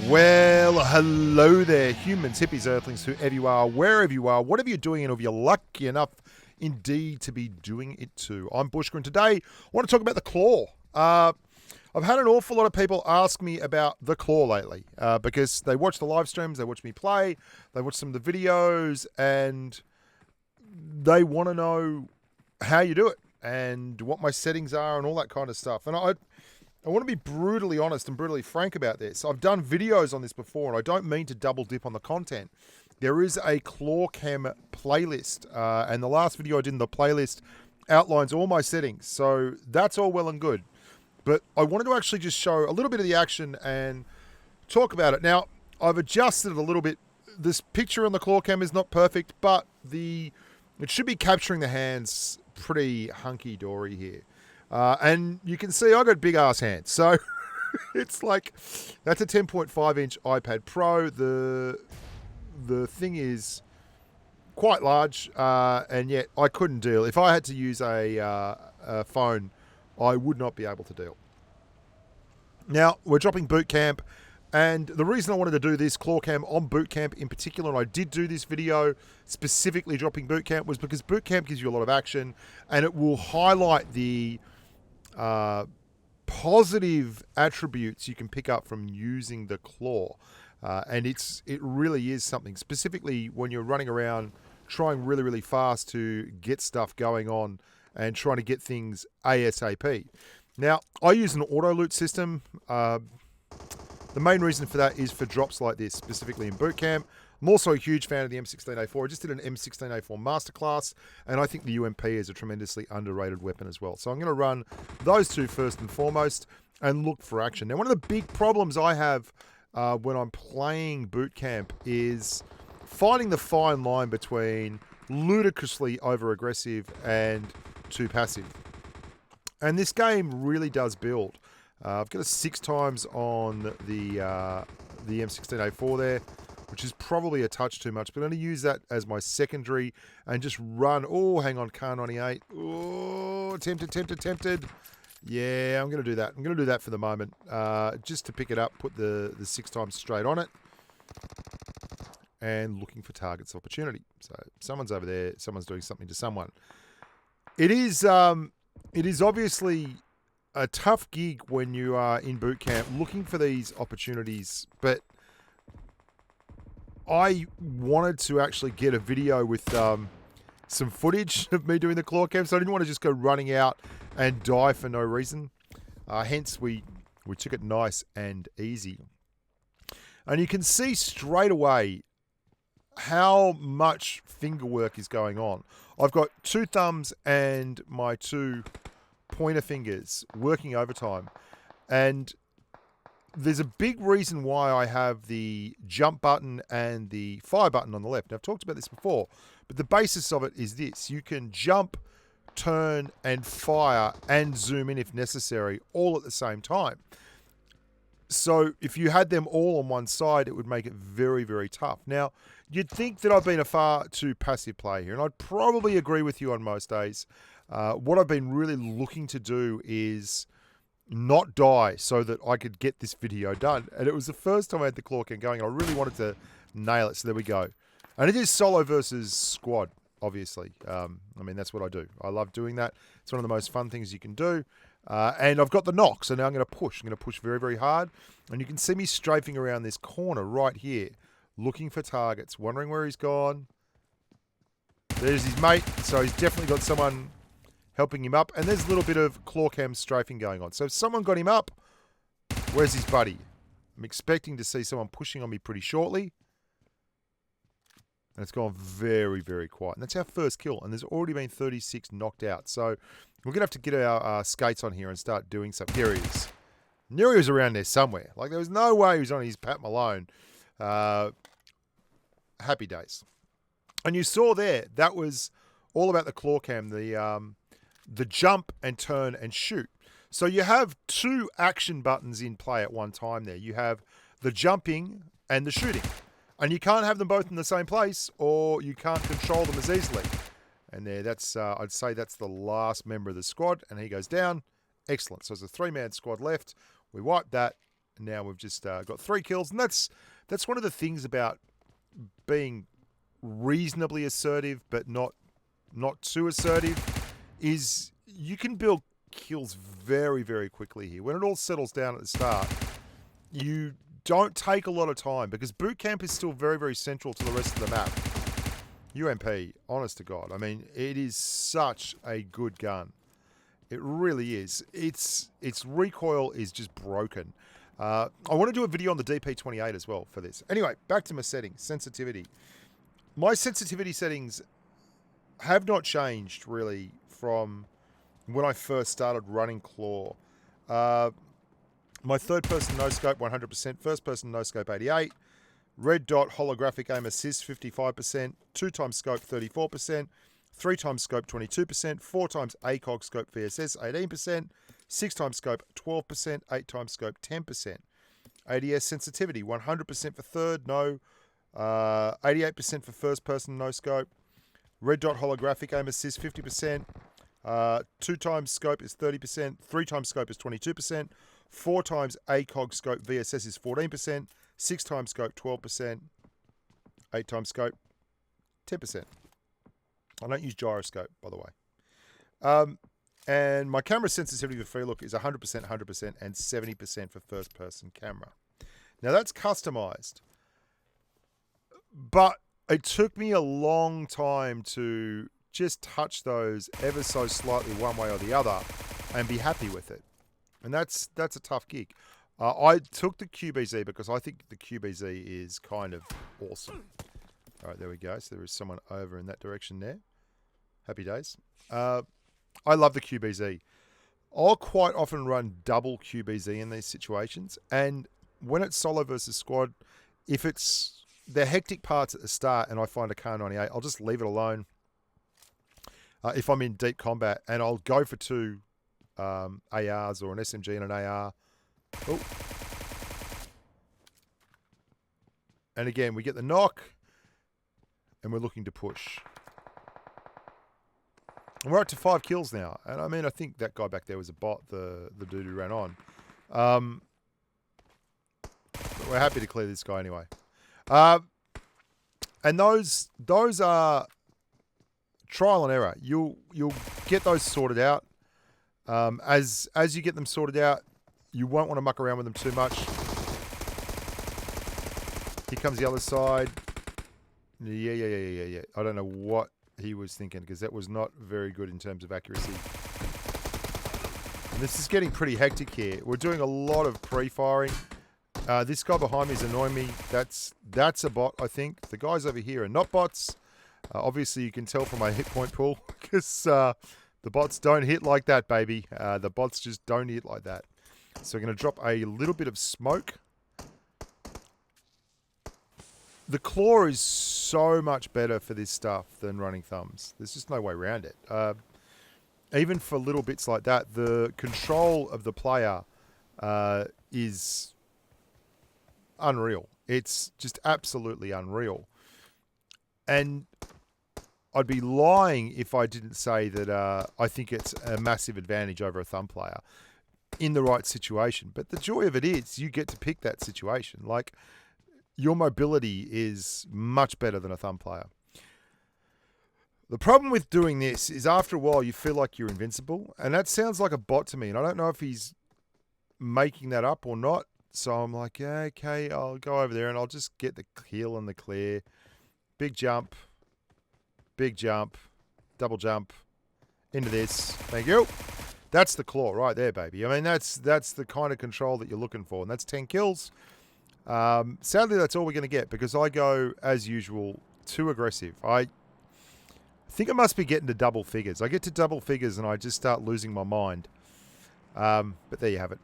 Well, hello there, humans, hippies, earthlings, whoever you are, wherever you are, whatever you're doing, and if you're lucky enough indeed to be doing it too. I'm Bushka, and today I want to talk about the claw. I've had an awful lot of people ask me about the claw lately because they watch the live streams, they watch me play, they watch some of the videos, and they want to know how you do it and what my settings are and all that kind of stuff. And I want to be brutally honest and brutally frank about this. I've done videos on this before, and I don't mean to double dip on the content. There is a ClawCam playlist, and the last video I did in the playlist outlines all my settings. So that's all well and good. But I wanted to actually just show a little bit of the action and talk about it. Now, I've adjusted it a little bit. This picture on the ClawCam is not perfect, but it should be capturing the hands pretty hunky-dory here. And you can see I got big ass hands. So it's like, that's a 10.5 inch iPad Pro. The thing is quite large, and yet I couldn't deal. If I had to use a phone, I would not be able to deal. Now, we're dropping Boot Camp, and the reason I wanted to do this ClawCam on Boot Camp in particular, and I did do this video specifically dropping Boot Camp, was because Boot Camp gives you a lot of action, and it will highlight the positive attributes you can pick up from using the claw. And it really is something, specifically when you're running around trying really, really fast to get stuff going on and trying to get things ASAP. Now, I use an auto loot system. The main reason for that is for drops like this, specifically in Boot Camp. I'm also a huge fan of the M16A4. I just did an M16A4 masterclass, and I think the UMP is a tremendously underrated weapon as well. So I'm going to run those two first and foremost and look for action. Now, one of the big problems I have when I'm playing Boot Camp is finding the fine line between ludicrously over-aggressive and too passive. And this game really does build. I've got a 6 times on the M16A4 there, which is probably a touch too much, but I'm going to use that as my secondary and just run. Oh, hang on, Car 98. Oh, tempted. Yeah, I'm going to do that. I'm going to do that for the moment, just to pick it up, put the 6 times straight on it, and looking for targets of opportunity. So someone's over there. Someone's doing something to someone. It is obviously a tough gig when you are in Boot Camp looking for these opportunities, but I wanted to actually get a video with some footage of me doing the ClawCam, so I didn't want to just go running out and die for no reason. Hence, we took it nice and easy. And you can see straight away how much finger work is going on. I've got 2 thumbs and my 2 pointer fingers working overtime. And there's a big reason why I have the jump button and the fire button on the left. Now, I've talked about this before, but the basis of it is this. You can jump, turn, and fire and zoom in if necessary, all at the same time. So if you had them all on one side, it would make it very, very tough. Now, you'd think that I've been a far too passive player here, and I'd probably agree with you on most days. What I've been really looking to do is not die so that I could get this video done. And it was the first time I had the ClawCam going, and I really wanted to nail it. So there we go. And it is solo versus squad, obviously. I mean, that's what I do. I love doing that. It's one of the most fun things you can do. And I've got the knock, so now I'm going to push. I'm going to push very, very hard. And you can see me strafing around this corner right here, looking for targets, wondering where he's gone. There's his mate, so he's definitely got someone helping him up. And there's a little bit of ClawCam strafing going on. So if someone got him up, where's his buddy? I'm expecting to see someone pushing on me pretty shortly. And it's gone very, very quiet. And that's our first kill. And there's already been 36 knocked out. So we're going to have to get our skates on here and start doing something. Here he is. Knew he was around there somewhere. Like, there was no way he was on his Pat Malone. Happy days. And you saw there, that was all about the ClawCam, the jump and turn and shoot. So you have 2 action buttons in play at one time there. You have the jumping and the shooting. And you can't have them both in the same place, or you can't control them as easily. And there, that's I'd say that's the last member of the squad, and he goes down. Excellent. So there's a 3-man squad left. We wipe that. Now we've just got 3 kills, and that's one of the things about being reasonably assertive, but not too assertive, is you can build kills very, very quickly here. When it all settles down at the start, you don't take a lot of time because boot camp is still very, very central to the rest of the map. UMP, honest to God, I mean, it is such a good gun. It really is. Its recoil is just broken. I want to do a video on the DP28 as well for this. Anyway, back to my settings. Sensitivity. My sensitivity settings have not changed really from when I first started running Claw. My third person no scope 100%, first person no scope 88, red dot holographic aim assist 55%, 2 times scope 34%, 3 times scope 22%, 4 times ACOG scope VSS 18%, 6 times scope 12%, 8 times scope 10%. ADS sensitivity 100% for third, no, 88% for first person no scope. Red dot holographic aim assist 50%, 2 times scope is 30%, 3 times scope is 22%, 4 times ACOG scope VSS is 14%, 6 times scope 12%, 8 times scope 10%. I don't use gyroscope, by the way. And my camera sensitivity for free look is 100%, 100%, and 70% for first person camera. Now that's customized, but it took me a long time to just touch those ever so slightly one way or the other and be happy with it. And that's a tough gig. I took the QBZ because I think the QBZ is kind of awesome. All right, there we go. So there is someone over in that direction there. Happy days. I love the QBZ. I'll quite often run double QBZ in these situations. And when it's solo versus squad, if it's the hectic parts at the start and I find a Kar 98, I'll just leave it alone. If I'm in deep combat, and I'll go for 2 ARs or an SMG and an AR. Oh. And again, we get the knock, and we're looking to push. And we're up to 5 kills now. And I mean, I think that guy back there was a bot, the dude who ran on. But we're happy to clear this guy anyway. And those are trial and error. You'll get those sorted out. As you get them sorted out, you won't want to muck around with them too much. Here comes the other side. Yeah. I don't know what he was thinking because that was not very good in terms of accuracy. And this is getting pretty hectic here. We're doing a lot of pre-firing. This guy behind me is annoying me. That's a bot, I think. The guys over here are not bots. Obviously, you can tell from my hit point pool because the bots don't hit like that, baby. The bots just don't hit like that. So we're going to drop a little bit of smoke. The claw is so much better for this stuff than running thumbs. There's just no way around it. Even for little bits like that, the control of the player is unreal. It's just absolutely unreal. And I'd be lying if I didn't say that I think it's a massive advantage over a thumb player in the right situation. But the joy of it is you get to pick that situation. Like, your mobility is much better than a thumb player. The problem with doing this is after a while you feel like you're invincible. And that sounds like a bot to me. And I don't know if he's making that up or not. So I'm like, yeah, okay, I'll go over there and I'll just get the heal and the clear. Big jump, double jump into this. Thank you. That's the claw right there, baby. I mean, that's the kind of control that you're looking for. And that's 10 kills. Sadly, that's all we're going to get because I go, as usual, too aggressive. I think I must be getting to double figures. I get to double figures and I just start losing my mind. But there you have it.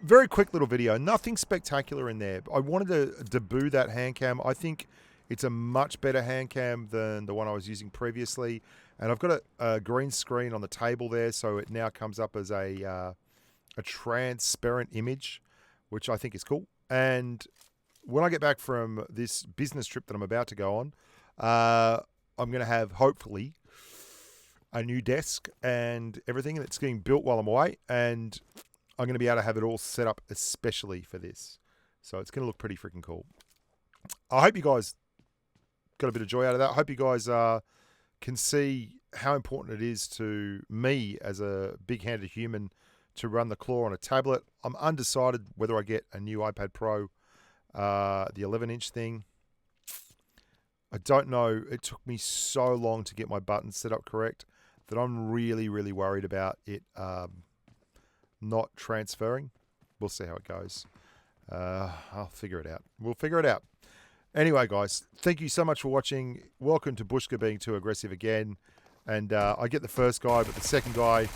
Very quick little video. Nothing spectacular in there. I wanted to debut that hand cam. I think it's a much better hand cam than the one I was using previously. And I've got a green screen on the table there, so it now comes up as a transparent image, which I think is cool. And when I get back from this business trip that I'm about to go on, I'm going to have, hopefully, a new desk and everything that's getting built while I'm away. And I'm going to be able to have it all set up especially for this. So it's going to look pretty freaking cool. I hope you guys got a bit of joy out of that. I hope you guys can see how important it is to me as a big-handed human to run the Claw on a tablet. I'm undecided whether I get a new iPad Pro, the 11-inch thing. I don't know. It took me so long to get my buttons set up correct that I'm really, really worried about it not transferring. We'll see how it goes. I'll figure it out. We'll figure it out. Anyway, guys, thank you so much for watching. Welcome to Bushka being too aggressive again. And I get the first guy, but the second guy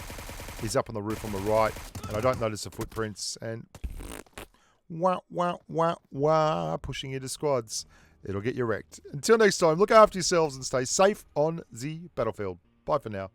is up on the roof on the right. And I don't notice the footprints. And wah, wah, wah, wah, pushing into squads. It'll get you wrecked. Until next time, look after yourselves and stay safe on the battlefield. Bye for now.